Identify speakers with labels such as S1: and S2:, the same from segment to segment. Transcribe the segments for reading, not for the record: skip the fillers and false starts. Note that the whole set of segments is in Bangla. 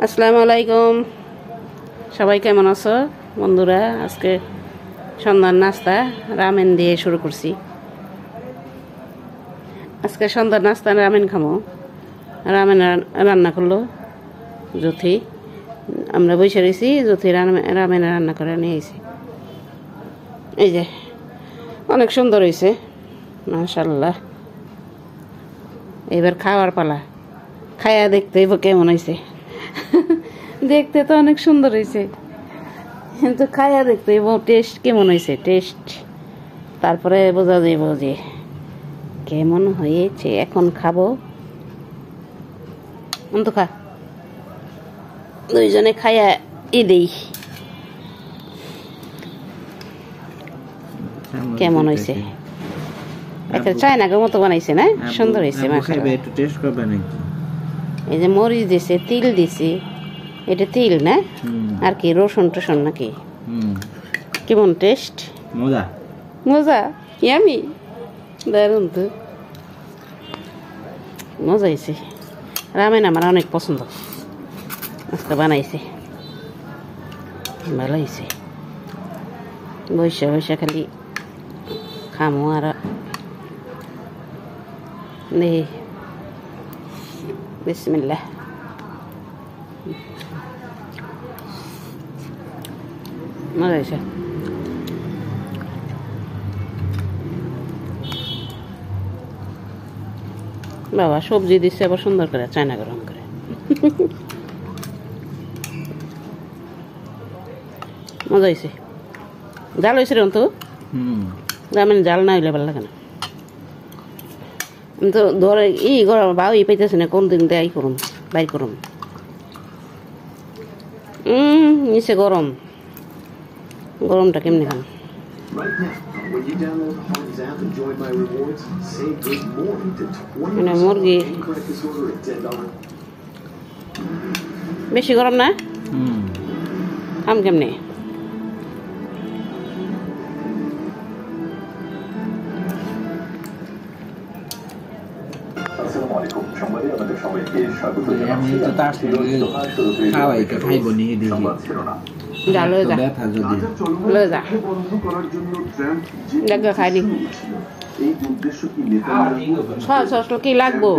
S1: আসসালামু আলাইকুম, সবাই কেমন আছো বন্ধুরা? আজকে সন্ধ্যার নাস্তা রামেন দিয়ে শুরু করছি। আজকে সন্ধ্যার নাস্তা রামেন খামো। রামেন রান্না করলো জ্যোতি, আমরা বসে রয়েছি। জ্যোতি রামেন রান্না করে নিয়ে এসেছি। এই যে অনেক সুন্দর হয়েছে, মাশাআল্লাহ। এবার খাওয়ার পালা, খায়া দেখতে কেমন হয়েছে। দেখতে তো অনেক সুন্দর হয়েছে, কিন্তু খায়া দেখতে টেস্ট কেমন হয়েছে, টেস্ট তারপরে বোঝা যাইব যে কেমন হয়েছে। এখন খাবো, অন্ত খা, দুইজনে খায়া দেই কেমন হয়েছে। একটা চায়নাকের মতো বানাইছে না? সুন্দর হয়েছে। এই যে মরিচ দিছে, তিল দিছে, এটা তিল না আর কি রসুন টসুন নাকি? কেমন টেস্ট? মজা মজা, ইয়ামি, দারুন তো, মজা হয়েছে। রামেন আমার অনেক পছন্দ, আজকে বানাইছে, ভালো হয়েছে। বৈশা বৈশা খালি খামো আর দেখি। বিসমিল্লাহ। মজা হয়েছে। বাবা সবজি দিচ্ছে আবার সুন্দর করে, চায়না গরম করে। মজা হয়েছে। জাল হয়েছে রে তো, রামেন জাল না হইলে ভালো লাগে না। তো ধরে গরম বাউ পাইতেছে না, কোন দিন দেয় করুম বাইর করুম। নিচে গরম, গরমটা কেমনি খান? মানে মুরগি বেশি গরম না, খাম কেমনি? কি লাগবো?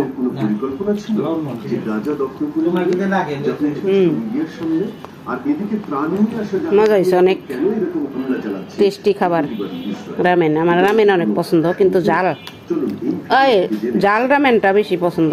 S1: মজা হয়েছে, অনেক টেস্টি খাবার। রামেন, আমার রামেন অনেক পছন্দ, কিন্তু জাল জাল রামেনটা বেশি পছন্দ।